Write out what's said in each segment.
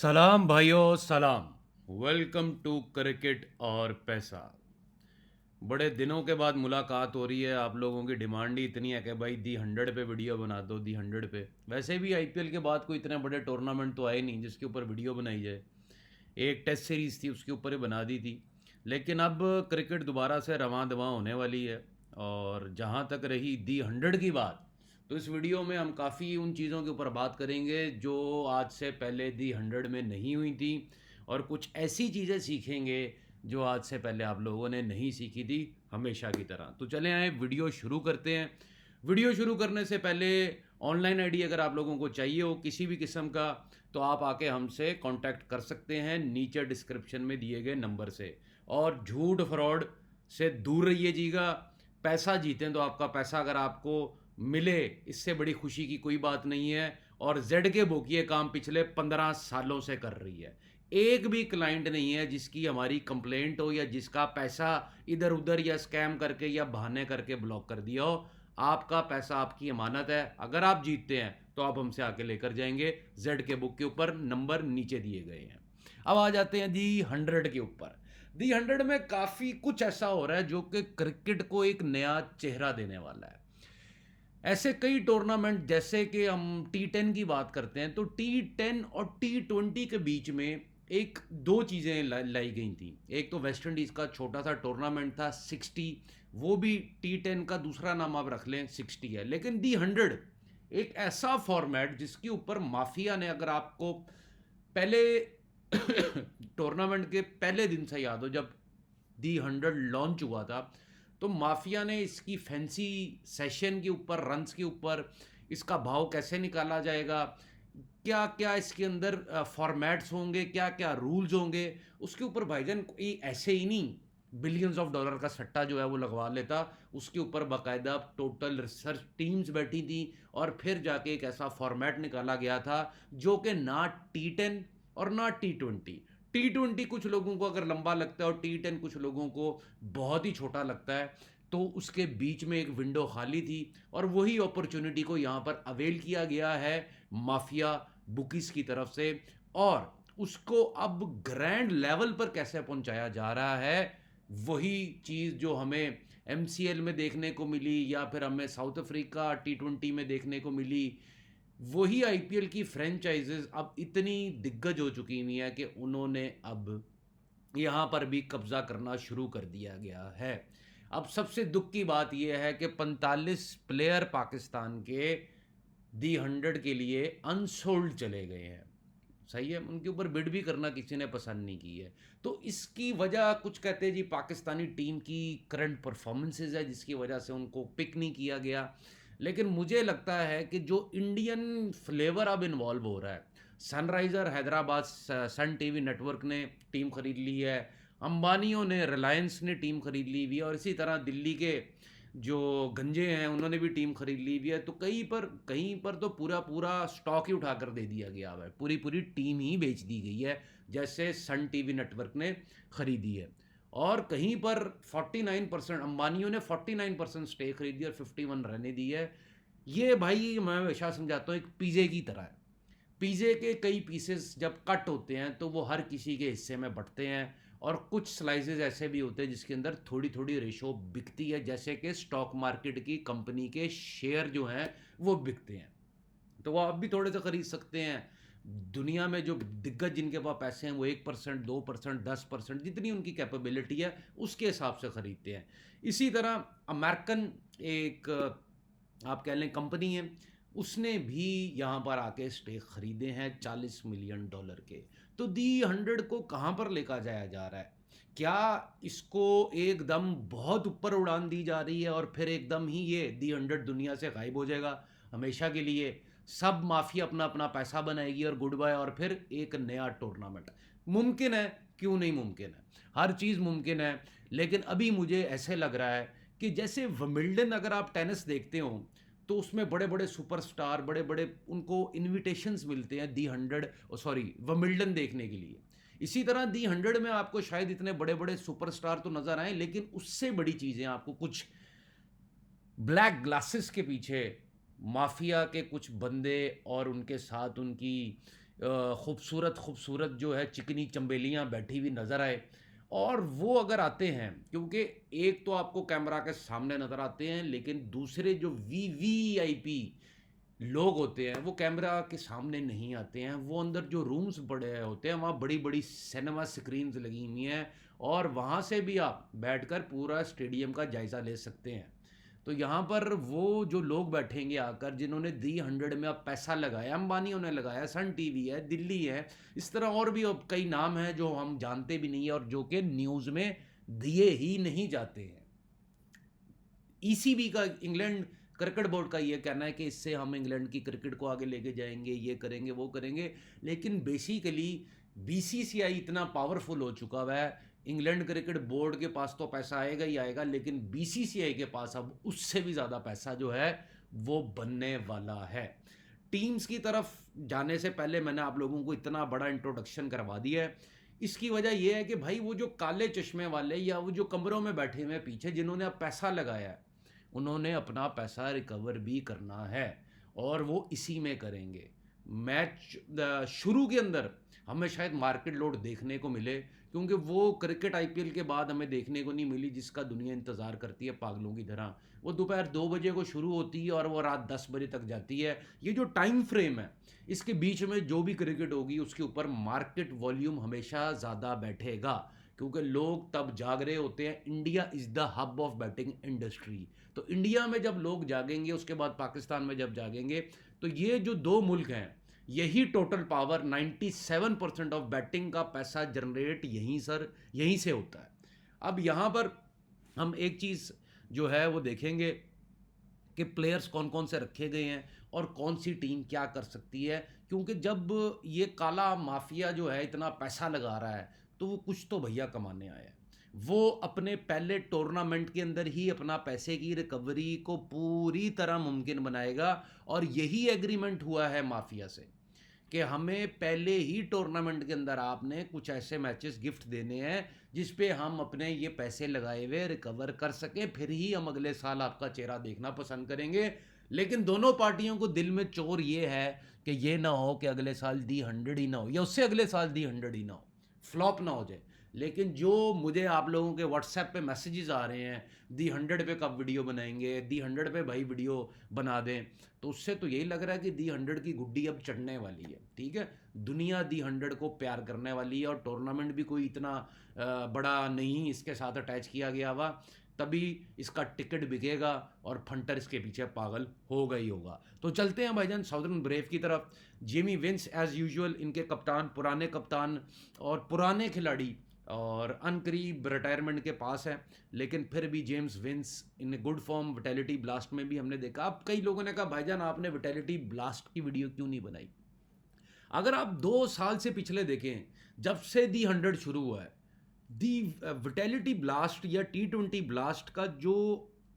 सलाम भाइयों सलाम। वेलकम टू क्रिकेट और पैसा। बड़े दिनों के बाद मुलाकात हो रही है। आप लोगों की डिमांड ही इतनी है कि भाई दी 100 पे वीडियो बना दो, दी 100 पे। वैसे भी आईपीएल के बाद कोई इतने बड़े टूर्नामेंट तो आए नहीं जिसके ऊपर वीडियो बनाई जाए। एक टेस्ट सीरीज़ थी उसके ऊपर ही बना दी थी। लेकिन अब क्रिकेट दोबारा से रवां दवां होने वाली है। और जहाँ तक रही दी 100 की बात, तो इस वीडियो में हम काफ़ी उन चीज़ों के ऊपर बात करेंगे जो आज से पहले दी 100 में नहीं हुई थी, और कुछ ऐसी चीज़ें सीखेंगे जो आज से पहले आप लोगों ने नहीं सीखी थी, हमेशा की तरह। तो चले आए वीडियो शुरू करते हैं। वीडियो शुरू करने से पहले ऑनलाइन आईडी अगर आप लोगों को चाहिए हो किसी भी किस्म का, तो आप आके हमसे कांटेक्ट कर सकते हैं नीचे डिस्क्रिप्शन में दिए गए नंबर से। और झूठ फ्रॉड से दूर रहिएगा। पैसा जीतें तो आपका पैसा अगर आपको मिले, इससे बड़ी खुशी की कोई बात नहीं है। और जेड के बुक ये काम पिछले 15 सालों से कर रही है। एक भी क्लाइंट नहीं है जिसकी हमारी कंप्लेंट हो या जिसका पैसा इधर उधर या स्कैम करके या बहाने करके ब्लॉक कर दिया हो। आपका पैसा आपकी अमानत है। अगर आप जीतते हैं तो आप हमसे आके लेकर जाएंगे। जेड के बुक के ऊपर नंबर नीचे दिए गए हैं। अब आ जाते हैं दी 100 के ऊपर। दी 100 में काफ़ी कुछ ऐसा हो रहा है जो कि क्रिकेट को एक नया चेहरा देने वाला है। ऐसे कई टूर्नामेंट, जैसे कि हम T10 की बात करते हैं, तो T10 और T20 के बीच में एक दो चीज़ें लाई गई थी। एक तो वेस्ट इंडीज़ का छोटा सा टूर्नामेंट था 60, वो भी T10 का दूसरा नाम आप रख लें 60 है। लेकिन दी 100 एक ऐसा फॉर्मेट जिसके ऊपर माफिया ने, अगर आपको पहले टूर्नामेंट के पहले दिन से याद हो जब दी 100 लॉन्च हुआ था, तो माफिया ने इसकी फैंसी सेशन के ऊपर, रन्स के ऊपर, इसका भाव कैसे निकाला जाएगा, क्या क्या इसके अंदर फॉर्मेट्स होंगे, क्या क्या रूल्स होंगे, उसके ऊपर भाईजान कोई ऐसे ही नहीं बिलियंस ऑफ डॉलर का सट्टा जो है वो लगवा लेता। उसके ऊपर बाकायदा टोटल रिसर्च टीम्स बैठी थी, और फिर जाके एक ऐसा फॉर्मेट निकाला गया था जो कि ना T10 और ना T20। T20 कुछ लोगों को अगर लंबा लगता है और T10 कुछ लोगों को बहुत ही छोटा लगता है, तो उसके बीच में एक विंडो खाली थी, और वही अपॉर्चुनिटी को यहाँ पर अवेल किया गया है माफिया बुकीज की तरफ से। और उसको अब ग्रैंड लेवल पर कैसे पहुंचाया जा रहा है, वही चीज़ जो हमें MCL में देखने को मिली या फिर हमें साउथ अफ्रीका T20 में देखने को मिली, वही IPL की फ्रेंचाइजेस अब इतनी दिग्गज हो चुकी हुई है कि उन्होंने अब यहाँ पर भी कब्जा करना शुरू कर दिया गया है। अब सबसे दुख की बात यह है कि 45 प्लेयर पाकिस्तान के दी 100 के लिए अनसोल्ड चले गए हैं। सही है, उनके ऊपर बिड भी करना किसी ने पसंद नहीं की है। तो इसकी वजह कुछ कहते हैं जी पाकिस्तानी टीम की करंट परफॉर्मेंसेज है जिसकी वजह से उनको पिक नहीं किया गया। लेकिन मुझे लगता है कि जो इंडियन फ्लेवर अब इन्वॉल्व हो रहा है, Sunriser Hyderabad, Sun TV network ने टीम खरीद ली है, अंबानियों ने, रिलायंस ने टीम खरीद ली हुई है, और इसी तरह दिल्ली के जो गंजे हैं उन्होंने भी टीम खरीद ली हुई है। तो कहीं पर तो पूरा पूरा स्टॉक ही उठाकर दे दिया गया है, पूरी पूरी टीम ही बेच दी गई है, जैसे सन टीवी नेटवर्क ने खरीदी है। और कहीं पर 49%, अंबानियों ने 49% स्टेक खरीदी और 51 रहने दी है। ये भाई मैं हमेशा समझाता हूँ एक पिज़्ज़े की तरह है। पिज़्ज़े के कई पीसेस जब कट होते हैं तो वो हर किसी के हिस्से में बंटते हैं, और कुछ स्लाइसेस ऐसे भी होते हैं जिसके अंदर थोड़ी थोड़ी रेशो बिकती है, जैसे कि स्टॉक मार्केट की कंपनी के शेयर जो हैं वो बिकते हैं। तो वो आप भी थोड़े से खरीद सकते हैं। दुनिया में जो दिग्गज जिनके पास पैसे हैं वो 1%, 2%, 10%, जितनी उनकी कैपेबिलिटी है उसके हिसाब से खरीदते हैं। इसी तरह अमेरिकन एक आप कह लें कंपनी है, उसने भी यहाँ पर आके स्टेक खरीदे हैं $40 मिलियन के। तो दी 100 को कहाँ पर लेकर जाया जा रहा है? क्या इसको एकदम बहुत ऊपर उड़ान दी जा रही है और फिर एकदम ही ये दी 100 दुनिया से गायब हो जाएगा हमेशा के लिए? सब माफिया अपना अपना पैसा बनाएगी और गुड बाय, और फिर एक नया टूर्नामेंट मुमकिन है। क्यों नहीं मुमकिन है? हर चीज़ मुमकिन है। लेकिन अभी मुझे ऐसे लग रहा है कि जैसे विंबलडन, अगर आप टेनिस देखते हो तो उसमें बड़े बड़े सुपरस्टार, बड़े बड़े उनको इनविटेशंस मिलते हैं दी 100, सॉरी, विंबलडन देखने के लिए। इसी तरह दी 100 में आपको शायद इतने बड़े बड़े सुपरस्टार तो नजर आए, लेकिन उससे बड़ी चीज़ें आपको कुछ ब्लैक ग्लासेस के पीछे माफिया के कुछ बंदे और उनके साथ उनकी खूबसूरत खूबसूरत जो है चिकनी चंबेलियाँ बैठी हुई नज़र आए। और वो अगर आते हैं, क्योंकि एक तो आपको कैमरा के सामने नज़र आते हैं, लेकिन दूसरे जो वीवीआईपी लोग होते हैं वो कैमरा के सामने नहीं आते हैं। वो अंदर जो रूम्स बड़े होते हैं वहाँ बड़ी बड़ी सिनेमा स्क्रीन्स लगी हुई हैं, और वहाँ से भी आप बैठकर पूरा स्टेडियम का जायज़ा ले सकते हैं। तो यहाँ पर वो जो लोग बैठेंगे आकर, जिन्होंने दी 100 में अब पैसा लगाया, अंबानियों ने लगाया, सन टीवी है, दिल्ली है, इस तरह और भी अब कई नाम हैं जो हम जानते भी नहीं है और जो कि न्यूज़ में दिए ही नहीं जाते हैं। ईसीबी का, इंग्लैंड क्रिकेट बोर्ड का ये कहना है कि इससे हम इंग्लैंड की क्रिकेट को आगे लेके जाएंगे, ये करेंगे वो करेंगे। लेकिन बेसिकली बीसीसीआई इतना पावरफुल हो चुका हुआ है, इंग्लैंड क्रिकेट बोर्ड के पास तो पैसा आएगा ही आएगा, लेकिन बीसीसीआई के पास अब उससे भी ज़्यादा पैसा जो है वो बनने वाला है। टीम्स की तरफ जाने से पहले मैंने आप लोगों को इतना बड़ा इंट्रोडक्शन करवा दिया है। इसकी वजह यह है कि भाई वो जो काले चश्मे वाले या वो जो कमरों में बैठे हुए हैं पीछे, जिन्होंने अब पैसा लगाया है, उन्होंने अपना पैसा रिकवर भी करना है, और वो इसी में करेंगे। मैच शुरू के अंदर हमें शायद मार्केट लोड देखने को मिले, क्योंकि वो क्रिकेट आईपीएल के बाद हमें देखने को नहीं मिली जिसका दुनिया इंतज़ार करती है पागलों की तरह। वो दोपहर 2 बजे को शुरू होती है और वो रात 10 बजे तक जाती है। ये जो टाइम फ्रेम है, इसके बीच में जो भी क्रिकेट होगी उसके ऊपर मार्केट वॉल्यूम हमेशा ज़्यादा बैठेगा, क्योंकि लोग तब जाग रहे होते हैं। India is the hub of batting industry. तो इंडिया में जब लोग जागेंगे, उसके बाद पाकिस्तान में जब जागेंगे, तो ये जो दो मुल्क हैं, यही टोटल पावर 97% ऑफ बैटिंग का पैसा जनरेट यहीं सर यहीं से होता है। अब यहाँ पर हम एक चीज़ जो है वो देखेंगे कि प्लेयर्स कौन कौन से रखे गए हैं और कौन सी टीम क्या कर सकती है। क्योंकि जब ये काला माफिया जो है इतना पैसा लगा रहा है, तो वो कुछ तो भैया कमाने आया है। वो अपने पहले टूर्नामेंट के अंदर ही अपना पैसे की रिकवरी को पूरी तरह मुमकिन बनाएगा, और यही एग्रीमेंट हुआ है माफिया से कि हमें पहले ही टूर्नामेंट के अंदर आपने कुछ ऐसे मैचेस गिफ्ट देने हैं जिस पे हम अपने ये पैसे लगाए हुए रिकवर कर सकें, फिर ही हम अगले साल आपका चेहरा देखना पसंद करेंगे। लेकिन दोनों पार्टियों को दिल में चोर ये है कि ये ना हो कि अगले साल दी 100 ही ना हो, या उससे अगले साल दी 100 ही ना हो, फ्लॉप ना हो जाए। लेकिन जो मुझे आप लोगों के व्हाट्सएप पे मैसेजेस आ रहे हैं, दी 100 पे कब वीडियो बनाएंगे, दी 100 पे भाई वीडियो बना दें, तो उससे तो यही लग रहा है कि दी 100 की गुड्डी अब चढ़ने वाली है। ठीक है, दुनिया दी 100 को प्यार करने वाली है, और टूर्नामेंट भी कोई इतना बड़ा नहीं इसके साथ अटैच किया गया हुआ, तभी इसका टिकट बिकेगा और फंटर इसके पीछे पागल होगा ही होगा। तो चलते हैं भाईजान साउदर्न ब्रेव की तरफ। जेमी विंस एज यूजुअल, इनके कप्तान, पुराने कप्तान और पुराने खिलाड़ी, और अनकरीब रिटायरमेंट के पास है, लेकिन फिर भी James Vince in good form. Vitality blast में भी हमने देखा। अब कई लोगों ने कहा भाईजान आपने विटेलिटी ब्लास्ट की वीडियो क्यों नहीं बनाई। अगर आप 2 साल से पिछले देखें, जब से दी 100 शुरू हुआ है, दी विटेलिटी ब्लास्ट या T20 ब्लास्ट का जो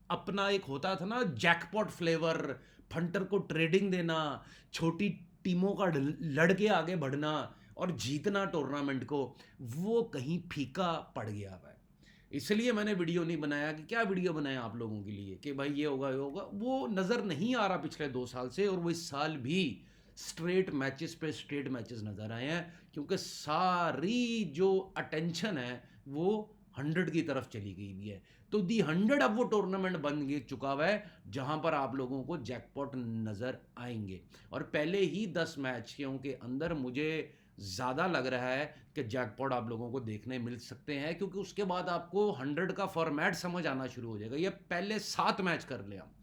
अपना एक होता था ना जैकपॉट फ्लेवर, फंटर को ट्रेडिंग देना, छोटी टीमों का लड़के आगे बढ़ना और जीतना टूर्नामेंट को, वो कहीं फीका पड़ गया है। इसलिए मैंने वीडियो नहीं बनाया कि क्या वीडियो बनाया आप लोगों के लिए कि भाई ये होगा ये होगा, वो नज़र नहीं आ रहा पिछले 2 साल से। और वो इस साल भी स्ट्रेट मैचेस पे स्ट्रेट मैचेस नज़र आए हैं, क्योंकि सारी जो अटेंशन है वो 100 की तरफ चली गई हुई है। तो दी 100 अब वो टूर्नामेंट बन चुका हुआ है जहां पर आप लोगों को जैकपॉट नज़र आएंगे। और पहले ही 10 मैचों के अंदर मुझे ज़्यादा लग रहा है कि जैकपॉट आप लोगों को देखने मिल सकते हैं, क्योंकि उसके बाद आपको 100 का फॉर्मेट समझ आना शुरू हो जाएगा। ये पहले 7 मैच कर ले आप,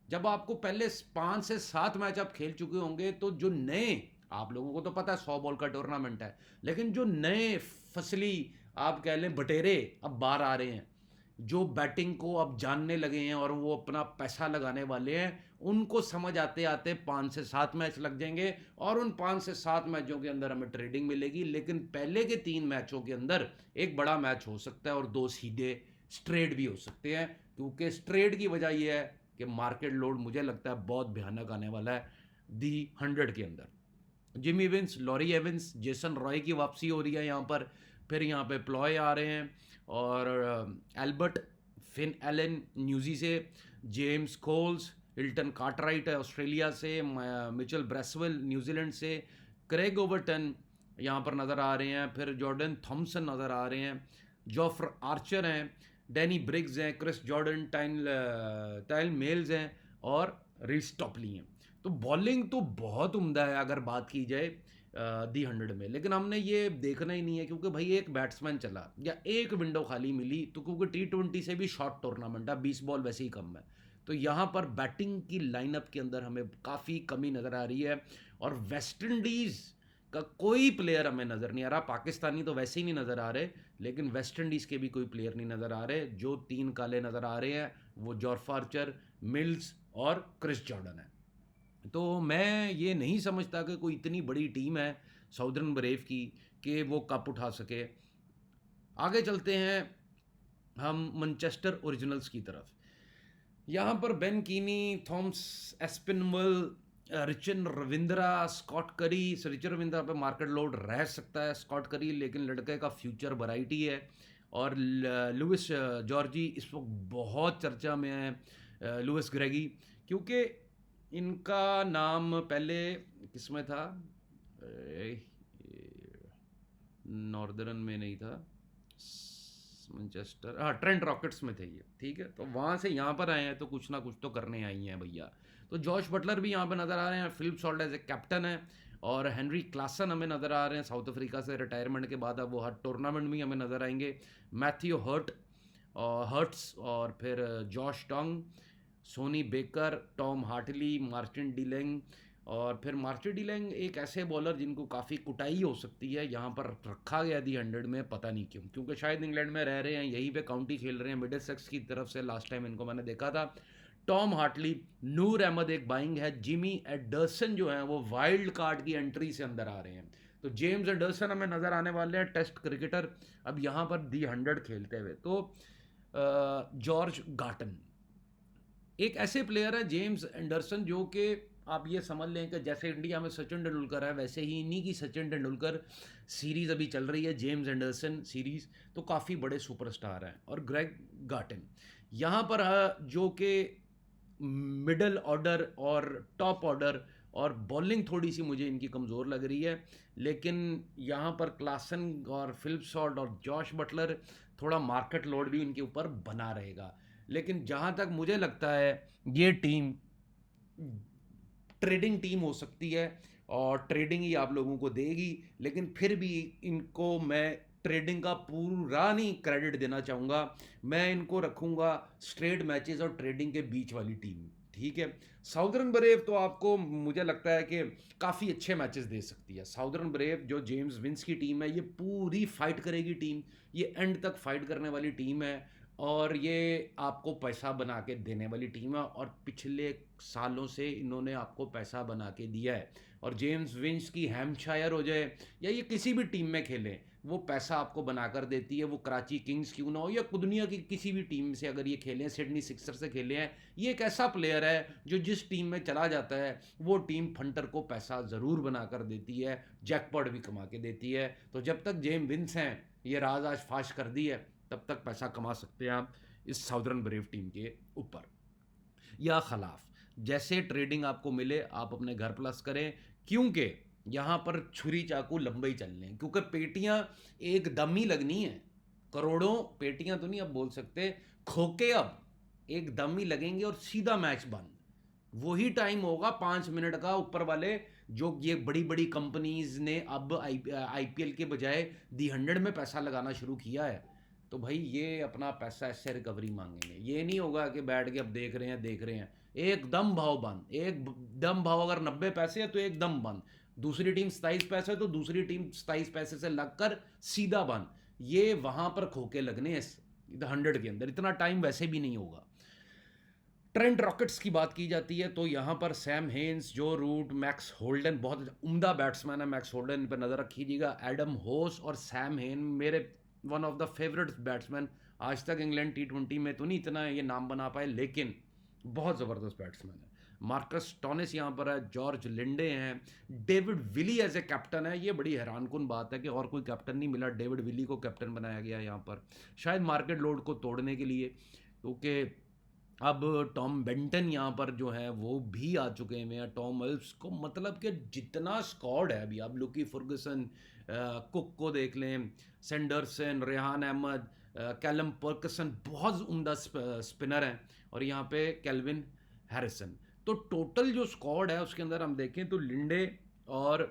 जब आपको पहले 5 से 7 मैच आप खेल चुके होंगे, तो जो नए, आप लोगों को तो पता है 100 बॉल का टूर्नामेंट है, लेकिन जो नए फसली आप कह लें बटेरे अब बाहर आ रहे हैं, जो बैटिंग को अब जानने लगे हैं और वो अपना पैसा लगाने वाले हैं, उनको समझ आते आते 5 से 7 मैच लग जाएंगे, और उन 5 से 7 मैचों के अंदर हमें ट्रेडिंग मिलेगी। लेकिन पहले के 3 मैचों के अंदर एक बड़ा मैच हो सकता है और 2 सीधे स्ट्रेट भी हो सकते हैं, क्योंकि स्ट्रेट की वजह यह है कि मार्केट लोड मुझे लगता है बहुत भयानक आने वाला है दी 100 के अंदर। Jimmy Vince, Laurie Evans, Jason Roy की वापसी हो रही है यहाँ पर, फिर यहाँ पे प्लॉय आ रहे हैं, और एल्बर्ट, फिन एलन न्यूजी से, जेम्स कोल्स, हिल्टन कार्टराइट है ऑस्ट्रेलिया से, मिचेल ब्रेसवेल न्यूजीलैंड से, क्रेग ओवरटन यहाँ पर नज़र आ रहे हैं, फिर जॉर्डन थॉमसन नज़र आ रहे हैं, जॉफ्र आर्चर हैं, डैनी ब्रिग्स हैं, क्रिस जॉर्डन, टाइल मेल्स हैं और रीस टॉपली हैं। तो बॉलिंग तो बहुत उम्दा है अगर बात की जाए दी 100 में, लेकिन हमने ये देखना ही नहीं है क्योंकि भाई एक बैट्समैन चला या एक विंडो खाली मिली, तो क्योंकि T20 से भी शॉर्ट टूर्नामेंट है, 20 बॉल वैसे ही कम है, तो यहाँ पर बैटिंग की लाइनअप के अंदर हमें काफ़ी कमी नज़र आ रही है। और वेस्ट इंडीज़ का कोई प्लेयर हमें नज़र नहीं आ रहा, पाकिस्तानी तो वैसे ही नहीं नज़र आ रहे, लेकिन वेस्ट इंडीज़ के भी कोई प्लेयर नहीं नज़र आ रहे। जो 3 काले नज़र आ रहे हैं वो जॉर्फ आर्चर, मिल्स और क्रिस जॉर्डन है। तो मैं ये नहीं समझता कि कोई इतनी बड़ी टीम है साउदर्न ब्रेव की कि वो कप उठा सके। आगे चलते हैं हम मैनचेस्टर ओरिजिनल्स की तरफ। यहाँ पर बेन कीनी, थॉम्स एस्पिनवल, रिचन रविंद्रा, स्कॉट करी। रिचन रविंद्रा पे मार्केट लोड रह सकता है, स्कॉट करी लेकिन लड़के का फ्यूचर वैरायटी है। और लुइस जॉर्जी इस वक्त बहुत चर्चा में है, लुइस ग्रेगी, क्योंकि इनका नाम पहले किसमें था, नॉर्दर्न में नहीं था, मैनचेस्टर, हाँ ट्रेंट रॉकेट्स में थे ये, ठीक है। तो वहाँ से यहाँ पर आए हैं तो कुछ ना कुछ तो करने आई हैं भैया। तो जॉश बटलर भी यहाँ पर नज़र आ रहे हैं, Philip Salt as a captain है, और हेनरी क्लासन हमें नज़र आ रहे हैं साउथ अफ्रीका से रिटायरमेंट के बाद, अब वो हर टूर्नामेंट में हमें नज़र आएंगे। मैथ्यू हर्ट्स और फिर Josh Tongue, Sonny Baker, Tom Hartley, Martin डिलेंग। और फिर मार्टिन डिलेंग एक ऐसे बॉलर जिनको काफ़ी कुटाई हो सकती है, यहाँ पर रखा गया दी 100 में, पता नहीं क्यों, क्योंकि शायद इंग्लैंड में रह रहे हैं, यहीं पे काउंटी खेल रहे हैं, मिडिल सेक्स की तरफ से लास्ट टाइम इनको मैंने देखा था। टॉम हार्टली, नूर अहमद एक बाइंग है, जिमी एडर्सन जो है वो वाइल्ड कार्ड की एंट्री से अंदर आ रहे हैं। तो जेम्स एडर्सन हमें नज़र आने वाले हैं, टेस्ट क्रिकेटर, अब यहाँ पर दी 100 खेलते हुए। तो जॉर्ज गार्टन एक ऐसे प्लेयर है, जेम्स एंडरसन, जो कि आप ये समझ लें कि जैसे इंडिया में सचिन तेंदुलकर है, वैसे ही इन्हीं की सचिन तेंदुलकर सीरीज़ अभी चल रही है, जेम्स एंडरसन सीरीज़। तो काफ़ी बड़े सुपरस्टार हैं। और ग्रेग गार्टन यहाँ पर जो कि मिडल ऑर्डर और टॉप ऑर्डर और बॉलिंग थोड़ी सी मुझे इनकी कमज़ोर लग रही है, लेकिन यहाँ पर क्लासन और फिलिप सॉल्ट और जॉश बटलर, थोड़ा मार्केट लोड भी इनके ऊपर बना रहेगा। लेकिन जहाँ तक मुझे लगता है ये टीम ट्रेडिंग टीम हो सकती है और ट्रेडिंग ही आप लोगों को देगी, लेकिन फिर भी इनको मैं ट्रेडिंग का पूरा नहीं क्रेडिट देना चाहूँगा, मैं इनको रखूँगा स्ट्रेट मैचेस और ट्रेडिंग के बीच वाली टीम, ठीक है। साउदर्न ब्रेव तो आपको मुझे लगता है कि काफ़ी अच्छे मैचेस दे सकती है। साउदर्न ब्रेव जो जेम्स विंस की टीम है, ये पूरी फाइट करेगी टीम, ये एंड तक फाइट करने वाली टीम है, और ये आपको पैसा बना के देने वाली टीम है, और पिछले सालों से इन्होंने आपको पैसा बना के दिया है। और जेम्स विंस की हैम्पशायर हो जाए या ये किसी भी टीम में खेलें, वो पैसा आपको बनाकर देती है। वो कराची किंग्स क्यों ना हो या दुनिया की किसी भी टीम से अगर ये खेलें, सिडनी सिक्सर से खेले हैं, ये एक ऐसा प्लेयर है जो जिस टीम में चला जाता है वो टीम फंटर को पैसा ज़रूर बनाकर देती है, जैकपॉट भी कमा के देती है। तो जब तक जेम विंस हैं, ये राज आज फाश कर दी है, तब तक पैसा कमा सकते हैं आप इस साउदर्न ब्रेव टीम के ऊपर या खिलाफ। जैसे ट्रेडिंग आपको मिले आप अपने घर प्लस करें, क्योंकि यहाँ पर छुरी चाकू लंबे ही चलने हैं, क्योंकि पेटियाँ एक दम ही लगनी है। करोड़ों पेटियाँ तो नहीं अब बोल सकते, खोके अब एक दम ही लगेंगे और सीधा मैच बंद। वही टाइम होगा 5 मिनट का ऊपर वाले, जो ये बड़ी बड़ी कंपनीज ने अब आईपीएल के बजाय दी 100 में पैसा लगाना शुरू किया है। तो भाई ये अपना पैसा ऐसे रिकवरी मांगेंगे, ये नहीं होगा कि बैठ के अब देख रहे हैं, एकदम भाव बंद, एक दम भाव अगर 90 पैसे है तो एकदम बंद, दूसरी टीम 27 पैसे है तो दूसरी टीम 27 पैसे से लगकर सीधा बंद। ये वहां पर खोके लगने 100 के अंदर, इतना टाइम वैसे भी नहीं होगा। ट्रेंट रॉकेट्स की बात की जाती है तो यहाँ पर सैम हेन्स, जो रूट, मैक्स होल्डन, बहुत उम्दा बैट्समैन है, मैक्स होल्डन पर नज़र रखिएगा, एडम होस और सैम हेन मेरे one of the favourite batsman. आज तक इंग्लैंड T20 में तो नहीं इतना ये नाम बना पाए, लेकिन बहुत ज़बरदस्त बैट्समैन है। मार्कस टॉनिस यहाँ पर है, जॉर्ज लिंडे हैं, David Willey as a captain है। ये बड़ी हैरानकुन बात है कि और कोई कैप्टन नहीं मिला, डेविड विली को कैप्टन बनाया गया यहाँ पर, शायद मार्केट लोड को तोड़ने के लिए, क्योंकि अब टॉम बेंटन यहाँ पर जो है वो भी आ चुके हैं, टॉम अल्प्स को, मतलब कि जितना स्क्वाड है अभी, आप लुकी फर्गुसन, कुक को देख लें, सेंडरसन, रेहान अहमद, कैलम पर्कसन, बहुत उम्दा स्पिनर हैं, और यहाँ पे केल्विन हैरिसन। तो टोटल जो स्क्वाड है उसके अंदर हम देखें तो लिंडे और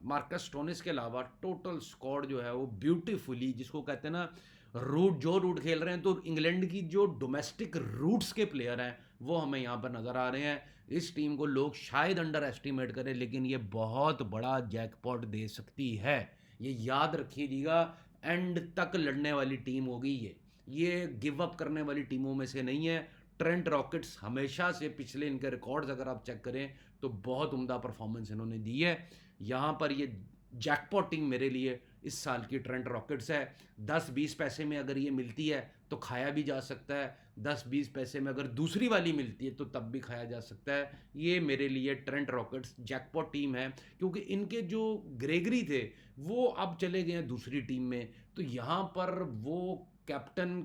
मार्कस स्टोनिस के अलावा टोटल स्क्वाड जो है वो ब्यूटीफुली, जिसको कहते हैं ना रूट, जो रूट खेल रहे हैं, तो इंग्लैंड की जो डोमेस्टिक रूट्स के प्लेयर हैं वो हमें यहाँ पर नज़र आ रहे हैं। इस टीम को लोग शायद अंडर एस्टिमेट करें, लेकिन ये बहुत बड़ा जैकपॉट दे सकती है। ये याद रखिएगा, एंड तक लड़ने वाली टीम होगी ये गिव अप करने वाली टीमों में से नहीं है। ट्रेंट रॉकेट्स हमेशा से, पिछले इनके रिकॉर्ड्स अगर आप चेक करें तो बहुत उम्दा परफॉर्मेंस इन्होंने दी है। यहाँ पर ये जैकपॉट टीम मेरे लिए इस साल की ट्रेंट रॉकेट्स है। 10-20 पैसे में अगर ये मिलती है तो खाया भी जा सकता है, 10-20 पैसे में अगर दूसरी वाली मिलती है तो तब भी खाया जा सकता है। ये मेरे लिए ट्रेंट रॉकेट्स जैकपॉट टीम है, क्योंकि इनके जो ग्रेगरी थे वो अब चले गए हैं दूसरी टीम में। तो यहाँ पर वो कैप्टन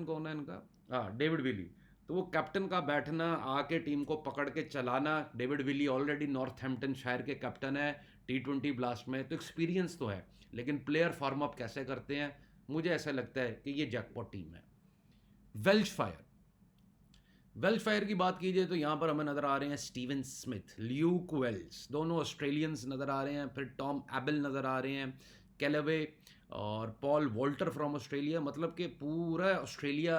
कौन है इनका, हाँ डेविड विली, तो वो कैप्टन का बैठना, आके टीम को पकड़ के चलाना, डेविड विली ऑलरेडी नॉर्थहैम्पटन शायर के कैप्टन है T20 ब्लास्ट में, तो एक्सपीरियंस तो है, लेकिन प्लेयर फॉर्म अप कैसे करते हैं, मुझे ऐसा लगता है कि ये जैकपॉट टीम है। वेल्श फायर, वेल्श फायर की बात कीजिए तो यहाँ पर हमें नज़र आ रहे हैं स्टीवन स्मिथ, ल्यूक वेल्स, दोनों ऑस्ट्रेलियंस नज़र आ रहे हैं, फिर टॉम एबल नज़र आ रहे हैं, कैलेवे और पॉल वॉल्टर फ्रॉम ऑस्ट्रेलिया। मतलब कि पूरा ऑस्ट्रेलिया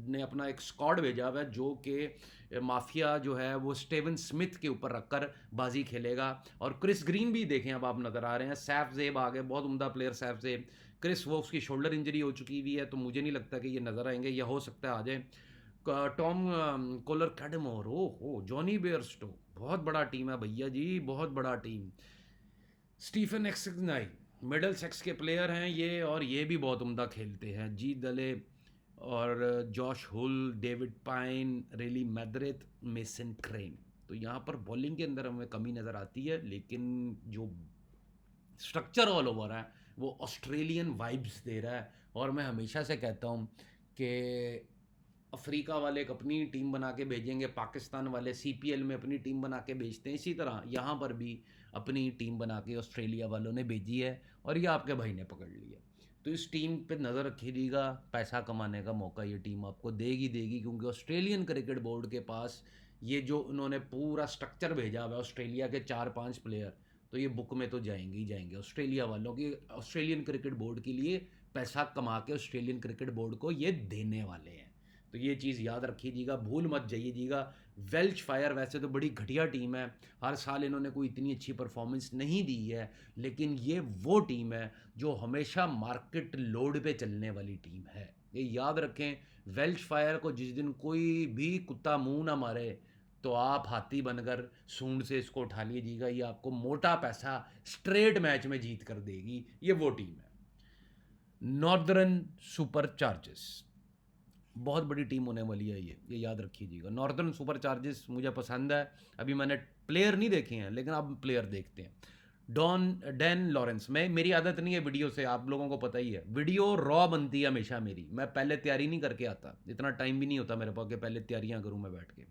ने अपना एक स्क्वाड भेजा हुआ है, जो कि माफिया जो है वो स्टीवन स्मिथ के ऊपर रखकर बाजी खेलेगा। और क्रिस ग्रीन भी देखें अब आप नज़र आ रहे हैं, सैफ जेब आ गए, बहुत उम्दा प्लेयर सैफ जेब। क्रिस वोक्स की शोल्डर इंजरी हो चुकी हुई है, तो मुझे नहीं लगता कि ये नज़र आएंगे, या हो सकता है आ जाए। टॉम कोलर कैडमोर, ओ हो, जॉनी बेयरस्टो, बहुत बड़ा टीम है भैया जी, बहुत बड़ा टीम। स्टीफन एक्सनाई, मिडल सेक्स के प्लेयर हैं ये, और ये भी बहुत उम्दा खेलते हैं। जी दले और जॉश हुल, डेविड पाइन, रेली मैदरेथ, मेसन क्रेन। तो यहाँ पर बॉलिंग के अंदर हमें कमी नज़र आती है, लेकिन जो स्ट्रक्चर ऑल ओवर है वो ऑस्ट्रेलियन वाइब्स दे रहा है। और मैं हमेशा से कहता हूँ कि अफ्रीका वाले एक अपनी टीम बना के भेजेंगे, पाकिस्तान वाले CPL में अपनी टीम बना के भेजते हैं, इसी तरह यहाँ पर भी अपनी टीम बना के ऑस्ट्रेलिया वालों ने भेजी है, और ये आपके भाई ने पकड़ लिया। तो इस टीम पे नज़र रखिएगा, पैसा कमाने का मौका ये टीम आपको देगी, क्योंकि ऑस्ट्रेलियन क्रिकेट बोर्ड के पास ये जो उन्होंने पूरा स्ट्रक्चर भेजा हुआ है, ऑस्ट्रेलिया के 4-5 प्लेयर, तो ये बुक में तो जाएंगे ही जाएंगे ऑस्ट्रेलिया वालों की, ऑस्ट्रेलियन क्रिकेट बोर्ड के लिए पैसा कमा के ऑस्ट्रेलियन क्रिकेट बोर्ड को ये देने वाले हैं। तो ये चीज़ याद रखिएगा, भूल मत जाइएगा। वेल्श फायर वैसे तो बड़ी घटिया टीम है, हर साल इन्होंने कोई इतनी अच्छी परफॉर्मेंस नहीं दी है, लेकिन ये वो टीम है जो हमेशा मार्केट लोड पे चलने वाली टीम है, ये याद रखें। वेल्श फायर को जिस दिन कोई भी कुत्ता मुंह ना मारे, तो आप हाथी बनकर सूंड से इसको उठा लीजिएगा, ये आपको मोटा पैसा स्ट्रेट मैच में जीत कर देगी, ये वो टीम है। नॉर्दर्न सुपर चार्जेस, बहुत बड़ी टीम होने वाली है ये याद रखिएगा। नॉर्दर्न सुपर चार्जेस मुझे पसंद है, अभी मैंने प्लेयर नहीं देखे हैं, लेकिन अब प्लेयर देखते हैं। डैन लॉरेंस, मेरी आदत नहीं है वीडियो से, आप लोगों को पता ही है, वीडियो रॉ बनती है हमेशा मेरी, मैं पहले तैयारी नहीं करके आता, इतना टाइम भी नहीं होता मेरे पास कि पहले तैयारियां करूं मैं बैठ के,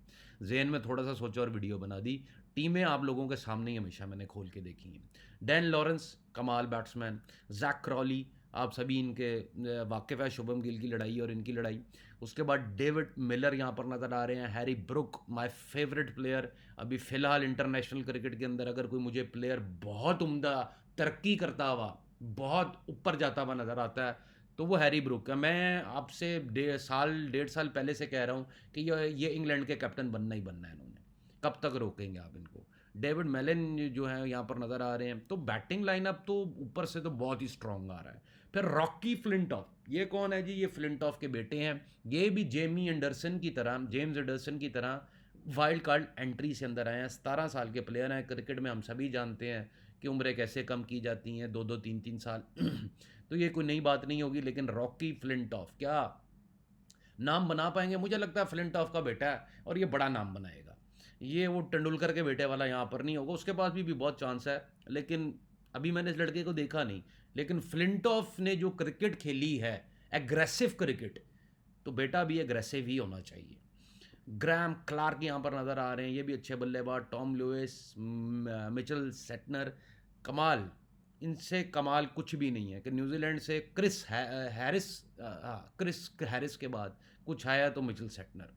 जेन में थोड़ा सा सोचा और वीडियो बना दी। टीमें आप लोगों के सामने ही हमेशा मैंने खोल के देखी हैं। डैन लॉरेंस कमाल बैट्समैन, जैक क्रॉली, आप सभी इनके वाकिफ़ है, शुभम गिल की लड़ाई और इनकी लड़ाई। उसके बाद डेविड मिलर यहाँ पर नज़र आ रहे हैं, Harry Brook my favourite player. अभी फ़िलहाल इंटरनेशनल क्रिकेट के अंदर अगर कोई मुझे प्लेयर बहुत उम्दा तरक्की करता हुआ, बहुत ऊपर जाता हुआ नज़र आता है, तो वो हैरी ब्रुक है। मैं आपसे 1.5 साल पहले से कह रहा हूँ कि ये इंग्लैंड के कैप्टन बनना ही बनना है इन्होंने, कब तक रोकेंगे आप इनको। डेविड मेलन जो है यहाँ पर नज़र आ रहे हैं, तो बैटिंग लाइनअप तो ऊपर से तो बहुत ही स्ट्रॉन्ग आ रहा है। फिर रॉकी फ्लिंटॉफ, ये कौन है जी, ये फ्लिंटॉफ के बेटे हैं, ये भी जेम्स एंडरसन की तरह वाइल्ड कार्ड एंट्री से अंदर आए हैं, 17 साल के प्लेयर हैं। क्रिकेट में हम सभी जानते हैं कि उम्रें कैसे कम की जाती हैं, 2-2 3-3 साल तो ये कोई नई बात नहीं होगी, लेकिन रॉकी फ्लिंटॉफ क्या नाम बना पाएंगे, मुझे लगता है फ्लिंटॉफ का बेटा है और ये बड़ा नाम बनाएगा। ये वो तेंदुलकर के बेटे वाला यहाँ पर नहीं होगा, उसके पास भी बहुत चांस है, लेकिन अभी मैंने इस लड़के को देखा नहीं। लेकिन फ्लिंटॉफ ने जो क्रिकेट खेली है, एग्रेसिव क्रिकेट, तो बेटा भी एग्रेसिव ही होना चाहिए। ग्रैम क्लार्क यहाँ पर नज़र आ रहे हैं, ये भी अच्छे बल्लेबाज। टॉम लुइस, मिचेल सेटनर, कमाल, इनसे कमाल कुछ भी नहीं है कि न्यूजीलैंड से हैरिस, हाँ, क्रिस हैरिस के बाद कुछ आया तो मिचेल सेटनर।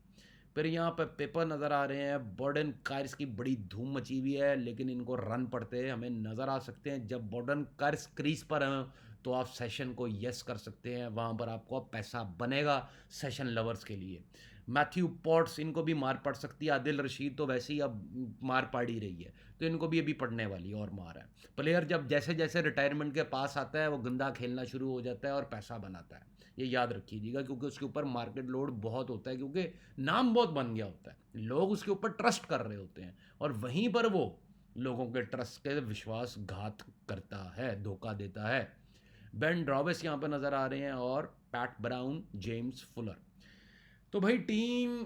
फिर यहाँ पर पेपर नज़र आ रहे हैं, बॉर्डन कायर्स की बड़ी धूम मची हुई है, लेकिन इनको रन पड़ते हैं हमें नज़र आ सकते हैं। जब बॉर्डन कायर्स क्रीज पर हैं तो आप सेशन को यस कर सकते हैं, वहाँ पर आपको पैसा बनेगा सेशन लवर्स के लिए। मैथ्यू पॉट्स, इनको भी मार पड़ सकती है। आदिल रशीद तो वैसे ही अब मार पड़ ही रही है, तो इनको भी अभी पड़ने वाली और मार है। प्लेयर जब जैसे जैसे रिटायरमेंट के पास आता है वो गंदा खेलना शुरू हो जाता है और पैसा बनाता है, ये याद रखिएगा, क्योंकि उसके ऊपर मार्केट लोड बहुत होता है, क्योंकि नाम बहुत बन गया होता है, लोग उसके ऊपर ट्रस्ट कर रहे होते हैं, और वहीं पर वो लोगों के ट्रस्ट के विश्वासघात करता है, धोखा देता है। बेन ड्रॉवेस यहाँ पर नज़र आ रहे हैं, और पैट ब्राउन, जेम्स फुलर। तो भाई टीम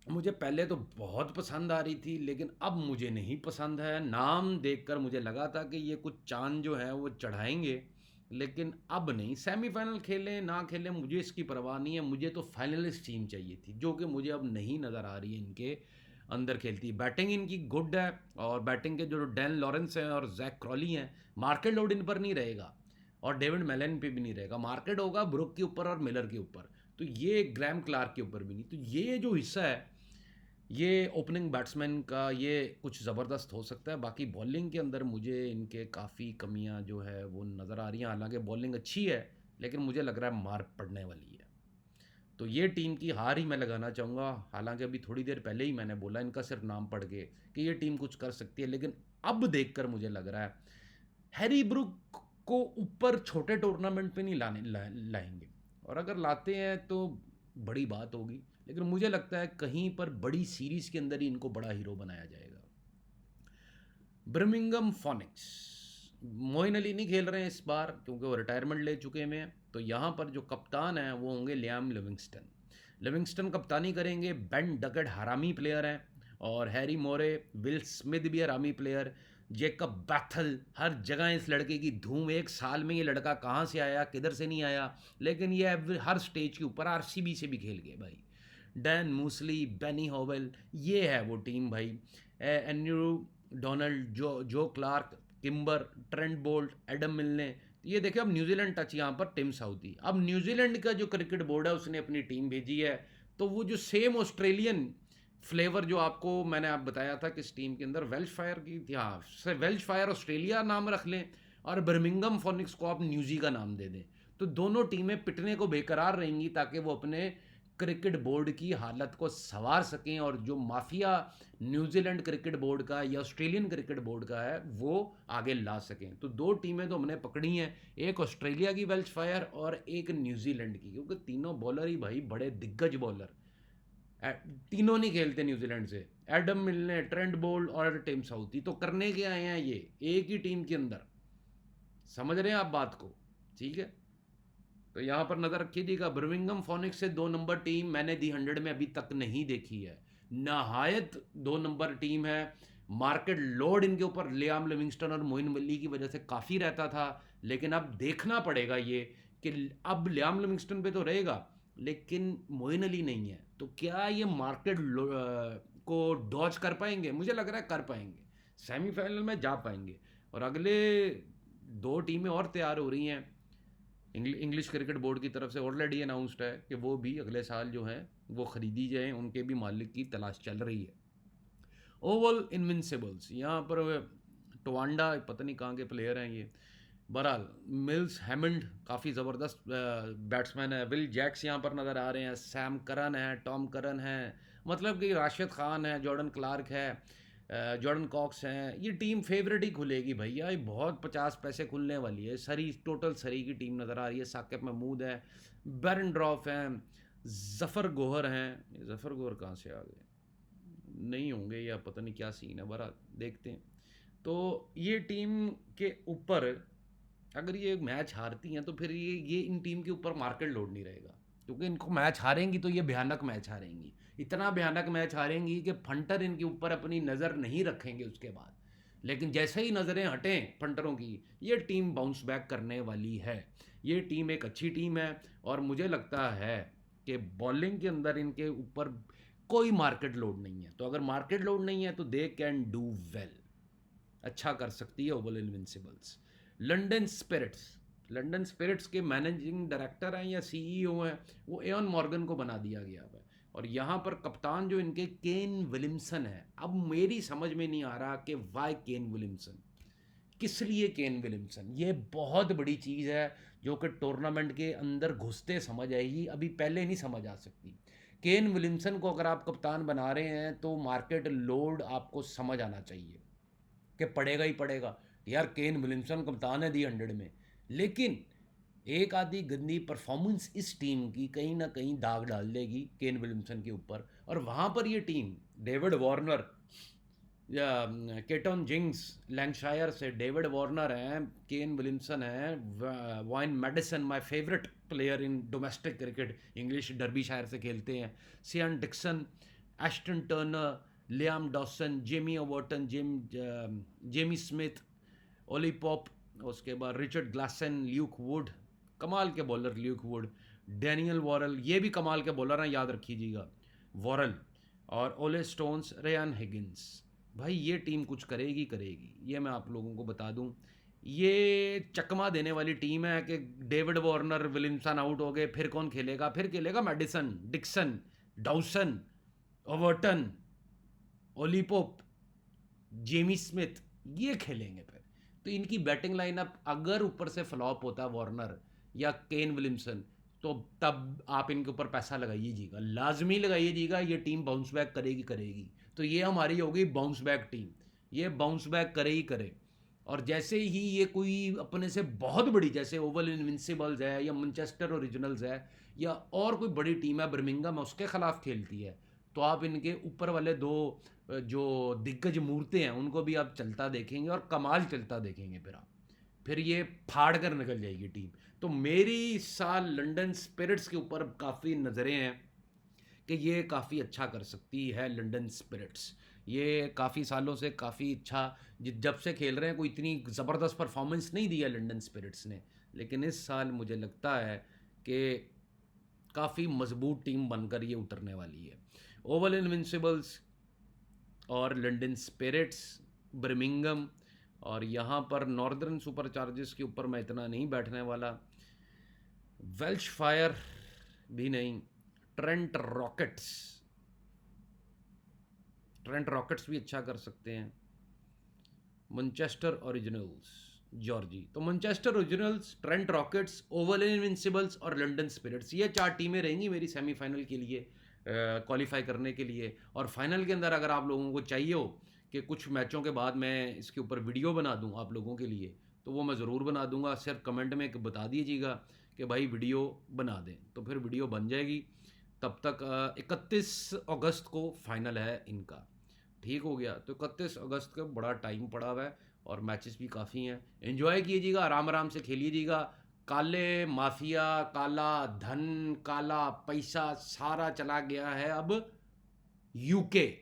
मुझे पहले तो बहुत पसंद आ रही थी, लेकिन अब मुझे नहीं पसंद है। नाम देखकर मुझे लगा था कि ये कुछ चांद जो है वो चढ़ाएंगे, लेकिन अब नहीं। सेमीफाइनल खेलें ना खेलें मुझे इसकी परवाह नहीं है, मुझे तो फाइनलिस्ट टीम चाहिए थी, जो कि मुझे अब नहीं नज़र आ रही है इनके अंदर खेलती। बैटिंग इनकी गुड है, और बैटिंग के जो डैन लॉरेंस हैं और जैक क्रॉली हैं, मार्केट लोड इन पर नहीं रहेगा, और डेविड मेलन पे भी नहीं रहेगा। मार्केट होगा ब्रुक के ऊपर और मिलर के ऊपर, तो ये ग्रैम क्लार्क के ऊपर भी नहीं। तो ये जो हिस्सा है ये ओपनिंग बैट्समैन का, ये कुछ ज़बरदस्त हो सकता है। बाकी बॉलिंग के अंदर मुझे इनके काफ़ी कमियां जो है वो नज़र आ रही हैं। हालांकि बॉलिंग अच्छी है, लेकिन मुझे लग रहा है मार पड़ने वाली है। तो ये टीम की हार ही मैं लगाना चाहूँगा। हालांकि अभी थोड़ी देर पहले ही मैंने बोला इनका सिर्फ नाम पढ़ के कि ये टीम कुछ कर सकती है, लेकिन अब देखकर मुझे लग रहा है हैरी ब्रुक को ऊपर छोटे टूर्नामेंट पे नहीं लाएंगे, और अगर लाते हैं तो बड़ी बात होगी, लेकिन मुझे लगता है कहीं पर बड़ी सीरीज के अंदर ही इनको बड़ा हीरो बनाया जाएगा। बर्मिंघम फोनिक्स, मोइन अली नहीं खेल रहे हैं इस बार, क्योंकि वो रिटायरमेंट ले चुके हैं। तो यहाँ पर जो कप्तान हैं वो होंगे लियाम लिविंगस्टन। लिविंगस्टन कप्तानी करेंगे। बेन डकेट हरामी प्लेयर हैं, और हैरी मोरे, विल स्मिथ भी हरामी प्लेयर, जेकब बैथल, हर जगह इस लड़के की धूम। एक साल में ये लड़का कहाँ से आया, किधर से नहीं आया, लेकिन ये हर स्टेज के ऊपर आरसीबी से भी खेल गए भाई। डैन मूसली, बेनी होवेल, ये है वो टीम भाई। Andrew Donald, Joe Clarke, Kimber, Trent Boult, Adam Milne. ये देखिए अब न्यूजीलैंड टच यहाँ पर टिम साउथी। अब न्यूजीलैंड का जो क्रिकेट बोर्ड है उसने अपनी टीम भेजी है, तो वो जो सेम ऑस्ट्रेलियन फ्लेवर जो आपको मैंने आप बताया था कि इस टीम के अंदर वेल्श फायर की थी, हाँ, वेल्श फायर ऑस्ट्रेलिया नाम रख लें, और बर्मिंघम फोनिक्स को आप न्यूजी का नाम दे दें, तो दोनों टीमें पिटने को बेकरार रहेंगी, ताकि वो अपने क्रिकेट बोर्ड की हालत को संवार सकें, और जो माफिया न्यूजीलैंड क्रिकेट बोर्ड का या ऑस्ट्रेलियन क्रिकेट बोर्ड का है वो आगे ला सकें। तो दो टीमें तो हमने पकड़ी हैं, एक ऑस्ट्रेलिया की वेल्श फायर और एक न्यूजीलैंड की, क्योंकि तीनों बॉलर ही भाई बड़े दिग्गज बॉलर। तीनों नहीं खेलते न्यूजीलैंड से, एडम मिलने, ट्रेंट बोल्ट और टिम साउथी, तो करने के आए हैं ये एक ही टीम के अंदर। समझ रहे हैं आप बात को? ठीक है, तो यहाँ पर नज़र रखिएगा। बर्मिंघम फोनिक्स से 2 नंबर टीम मैंने दी 100 में अभी तक नहीं देखी है, नहायत 2 नंबर टीम है। मार्केट लोड इनके ऊपर लियाम लिविंगस्टन और मोइन अली की वजह से काफ़ी रहता था, लेकिन अब देखना पड़ेगा ये कि अब लियाम लिविंगस्टन पे तो रहेगा, लेकिन मोइन अली नहीं है, तो क्या ये मार्केट को डॉज कर पाएंगे? मुझे लग रहा है कर पाएंगे, सेमीफाइनल में जा पाएंगे। और अगले 2 टीमें और तैयार हो रही हैं इंग्लिश क्रिकेट बोर्ड की तरफ से, ऑलरेडी अनाउंस्ड है कि वो भी अगले साल जो है वो ख़रीदी जाए, उनके भी मालिक की तलाश चल रही है। ओवल इनविंसिबल्स, यहाँ पर टोवांडा पता नहीं कहाँ के प्लेयर हैं ये, बहरहाल मिल्स हैमंड काफ़ी ज़बरदस्त बैट्समैन है। विल जैक्स यहाँ पर नज़र आ रहे हैं, सैम करन है, टॉम करन है, मतलब कि राशिद खान है, जॉर्डन क्लार्क है, जॉर्डन कॉक्स हैं। ये टीम फेवरेट ही खुलेगी भैया, ये बहुत 50 पैसे खुलने वाली है। सरी, टोटल सरी की टीम नज़र आ रही है। साकिब महमूद है, बैरन ड्रॉफ हैं, जफ़र गोहर हैं। जफ़र गोहर कहाँ से आ गए, नहीं होंगे या पता नहीं क्या सीन है, बरा देखते हैं। तो ये टीम के ऊपर अगर ये मैच हारती हैं तो फिर ये इन टीम के ऊपर मार्केट लोड नहीं रहेगा, क्योंकि इनको मैच हारेंगी तो ये भयानक मैच हारेंगी, इतना भयानक मैच हारेंगी कि फंटर इनके ऊपर अपनी नज़र नहीं रखेंगे उसके बाद। लेकिन जैसे ही नज़रें हटें फंटरों की, ये टीम बाउंस बैक करने वाली है। ये टीम एक अच्छी टीम है, और मुझे लगता है कि बॉलिंग के अंदर इनके ऊपर कोई मार्केट लोड नहीं है, तो अगर मार्केट लोड नहीं है तो दे कैन डू वेल, अच्छा कर सकती है Oval Invincibles. London Spirits, London Spirits के मैनेजिंग डायरेक्टर हैं या सीईओ हैं, वो एयन मॉर्गन को बना दिया गया है। और यहाँ पर कप्तान जो इनके केन विलियमसन है। अब मेरी समझ में नहीं आ रहा कि वाई केन विलियमसन, किस लिए केन विलियमसन, ये बहुत बड़ी चीज़ है जो कि टूर्नामेंट के अंदर घुसते समझ आएगी, अभी पहले नहीं समझ आ सकती। केन विलियमसन को अगर आप कप्तान बना रहे हैं तो मार्केट लोड आपको समझ आना चाहिए कि पड़ेगा ही पड़ेगा। यार केन विलियमसन कप्तान है दी 100 में, लेकिन एक आधी गंदी परफॉर्मेंस इस टीम की कहीं ना कहीं दाग डाल देगी केन विलियमसन के ऊपर। और वहाँ पर ये टीम डेविड वार्नर या केटन जिंग्स लैंकशायर से डेविड वार्नर हैं, केन विलियमसन हैं, Wayne Madsen my favourite player in domestic cricket, English Derbyshire से खेलते हैं, Sean Dickson, Aston Turner, Liam Dawson, Jamie Overton, Jamie Smith, Ollie Pope, उसके बाद Richard Gleeson, Luke Wood, कमाल के bowler Luke Wood, Daniel Worrall, ये भी कमाल के बॉलर हैं, याद रखिएगा वॉरल, और ओले स्टोन्स, रेयान हिगिंस। भाई ये टीम कुछ करेगी करेगी, ये मैं आप लोगों को बता दूं। ये चकमा देने वाली टीम है कि डेविड वार्नर विलियमसन आउट हो गए, फिर कौन खेलेगा, फिर खेलेगा Madsen, Dickson, Dawson, Overton, Ollie Pope, Jamie Smith, ये खेलेंगे फिर। तो इनकी बैटिंग लाइनअप अगर ऊपर से फ्लॉप होता है वार्नर या केन विलियमसन, तो तब आप इनके ऊपर पैसा लगाइएगा, लाजमी लगाइएगा, ये टीम बाउंस बैक करेगी करेगी। तो ये हमारी हो गई बाउंस बैक टीम, ये बाउंस बैक करे ही करे। और जैसे ही ये कोई अपने से बहुत बड़ी, जैसे ओवल इनविंसिबल्स है या मैनचेस्टर ओरिजिनल्स है या और कोई बड़ी टीम है बर्मिंघम, उसके खिलाफ खेलती है, तो आप इनके ऊपर वाले दो जो दिग्गज मूर्तें हैं उनको भी आप चलता देखेंगे और कमाल चलता देखेंगे। फिर ये फाड़ कर निकल जाएगी टीम। तो मेरी इस साल लंदन स्पिरिट्स के ऊपर काफ़ी नज़रें हैं कि ये काफ़ी अच्छा कर सकती है लंदन स्पिरिट्स। ये काफ़ी सालों से काफ़ी अच्छा, जब से खेल रहे हैं कोई इतनी ज़बरदस्त परफॉर्मेंस नहीं दी है लंदन स्पिरिट्स ने, लेकिन इस साल मुझे लगता है कि काफ़ी मजबूत टीम बनकर ये उतरने वाली है। ओवल इनविंसिबल्स और लंदन स्पिरिट्स, बर्मिंघम, और यहाँ पर नॉर्दर्न सुपर चार्जेस के ऊपर मैं इतना नहीं बैठने वाला, वेल्श फायर भी नहीं, ट्रेंट रॉकेट्स, ट्रेंट रॉकेट्स भी अच्छा कर सकते हैं, मैनचेस्टर ओरिजिनल्स, जॉर्जी। तो Manchester originals, Trent rockets, Oval Invincibles और लंदन स्पिरिट्स, ये 4 टीमें रहेंगी मेरी सेमीफाइनल के लिए क्वालिफाई करने के लिए। और फाइनल के अंदर अगर आप लोगों को चाहिए हो कि कुछ मैचों के बाद मैं इसके ऊपर वीडियो बना दूं आप लोगों के लिए, तो वो मैं ज़रूर बना दूंगा। सिर्फ कमेंट में बता दीजिएगा कि भाई वीडियो बना दें, तो फिर वीडियो बन जाएगी। तब तक 31 अगस्त को फाइनल है इनका, ठीक हो गया। तो 31 अगस्त का बड़ा टाइम पड़ा हुआ है और मैचेस भी काफ़ी हैं, एंजॉय कीजिएगा, आराम आराम से खेलिएगा। काले माफिया, काला धन, काला पैसा सारा चला गया है अब यूके,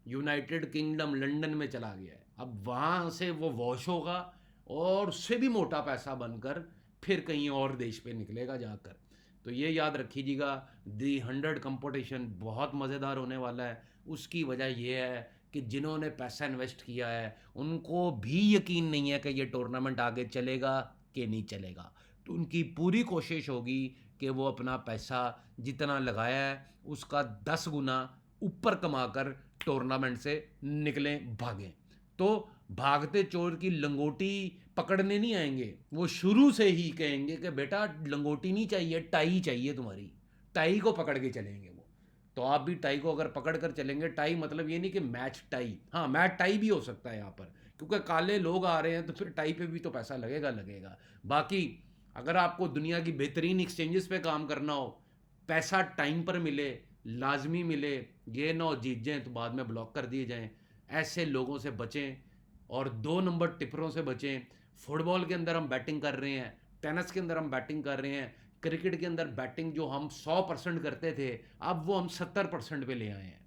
यूनाइटेड किंगडम, लंदन में चला गया है। अब वहाँ से वो वॉश होगा और उससे भी मोटा पैसा बनकर फिर कहीं और देश पे निकलेगा जाकर। तो ये याद रखिएगा, दी 100 कंपटीशन बहुत मज़ेदार होने वाला है। उसकी वजह यह है कि जिन्होंने पैसा इन्वेस्ट किया है उनको भी यकीन नहीं है कि ये टूर्नामेंट आगे चलेगा कि नहीं चलेगा, तो उनकी पूरी कोशिश होगी कि वो अपना पैसा जितना लगाया है उसका 10 गुना ऊपर कमाकर टूर्नामेंट से निकलें, भागें। तो भागते चोर की लंगोटी पकड़ने नहीं आएंगे, वो शुरू से ही कहेंगे कि बेटा लंगोटी नहीं चाहिए, टाई चाहिए तुम्हारी, टाई को पकड़ के चलेंगे वो। तो आप भी टाई को अगर पकड़ कर चलेंगे, टाई मतलब ये नहीं कि मैच टाई, हाँ मैच टाई भी हो सकता है यहाँ पर, क्योंकि काले लोग आ रहे हैं तो फिर टाई पे भी तो पैसा लगेगा लगेगा। बाकी अगर आपको दुनिया की बेहतरीन एक्सचेंजेस पे काम करना हो, पैसा टाइम पर मिले, लाजमी मिले, ये ना हो जीत जाएं तो बाद में ब्लॉक कर दिए जाएं, ऐसे लोगों से बचें और 2 नंबर टिपरों से बचें। फुटबॉल के अंदर हम बैटिंग कर रहे हैं, टेनिस के अंदर हम बैटिंग कर रहे हैं, क्रिकेट के अंदर बैटिंग जो हम 100% करते थे अब वो हम 70% पे ले आए हैं,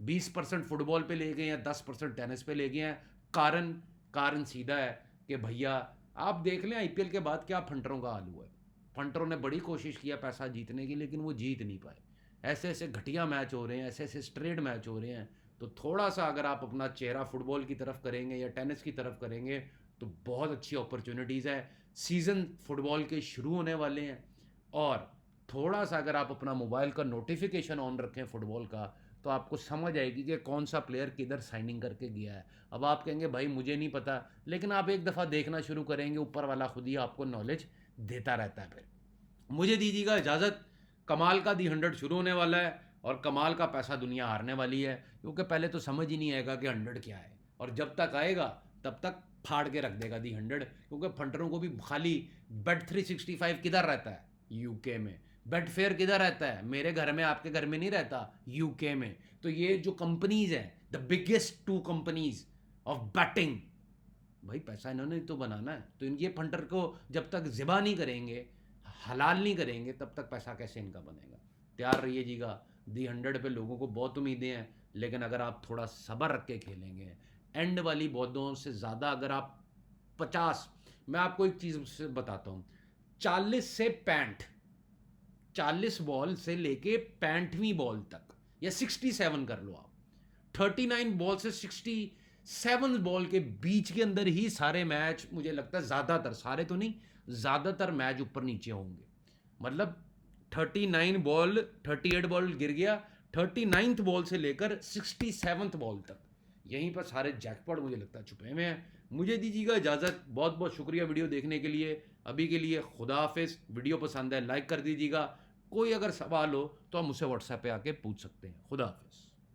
20% फुटबॉल पे ले गए हैं, 10% टेनिस पे ले गए हैं। कारण सीधा है कि भैया आप देख लें आईपीएल के बाद क्या फंटरों का हाल हुआ है। फंटरों ने बड़ी कोशिश किया पैसा जीतने की, लेकिन वो जीत नहीं पाए। ऐसे ऐसे घटिया मैच हो रहे हैं, ऐसे ऐसे स्ट्रेट मैच हो रहे हैं। तो थोड़ा सा अगर आप अपना चेहरा फुटबॉल की तरफ करेंगे या टेनिस की तरफ करेंगे तो बहुत अच्छी अपॉर्चुनिटीज़ है। सीज़न फुटबॉल के शुरू होने वाले हैं, और थोड़ा सा अगर आप अपना मोबाइल का नोटिफिकेशन ऑन रखें फुटबॉल का, तो आपको समझ आएगी कि कौन सा प्लेयर किधर साइनिंग करके गया है। अब आप कहेंगे भाई मुझे नहीं पता, लेकिन आप एक दफ़ा देखना शुरू करेंगे, ऊपर वाला खुद ही आपको नॉलेज देता रहता है। फिर मुझे दीजिएगा इजाज़त, कमाल का दी 100 शुरू होने वाला है, और कमाल का पैसा दुनिया हारने वाली है, क्योंकि पहले तो समझ ही नहीं आएगा कि 100 क्या है, और जब तक आएगा तब तक फाड़ के रख देगा दी 100। क्योंकि फंटरों को भी खाली बेट 365 किधर रहता है, यूके में। बेट फेयर किधर रहता है, मेरे घर में, आपके घर में नहीं रहता, यूके में। तो ये जो कंपनीज हैं, the biggest 2 companies of batting, भाई पैसा इन्होंने तो बनाना है, तो इनके फंटर को जब तक ज़िबा नहीं करेंगे, हलाल नहीं करेंगे, तब तक पैसा कैसे इनका बनेगा। तैयार रहिएगा, दी 100 पे लोगों को बहुत उम्मीदें हैं, लेकिन अगर आप थोड़ा सब्र रख के खेलेंगे, एंड वाली बौद्धों से ज़्यादा अगर आप 50, मैं आपको एक चीज़ से बताता हूँ, 40 से 65, 40 बॉल से लेके 65वीं बॉल तक, या 67 कर लो आप, 39 बॉल से 67 बॉल के बीच के अंदर ही सारे मैच, मुझे लगता है ज़्यादातर, सारे तो नहीं, ज़्यादातर मैच ऊपर नीचे होंगे। मतलब 39 बॉल, 38 बॉल गिर गया, 39th बॉल से लेकर 67th बॉल तक, यहीं पर सारे जैकपॉट मुझे लगता है छुपे हुए हैं। मुझे दीजिएगा इजाज़त, बहुत बहुत शुक्रिया वीडियो देखने के लिए। अभी के लिए खुदा हाफिज़। वीडियो पसंद है लाइक कर दीजिएगा। कोई अगर सवाल हो तो हम मुझसे व्हाट्सएप पे आके पूछ सकते हैं। खुदा हाफिज़।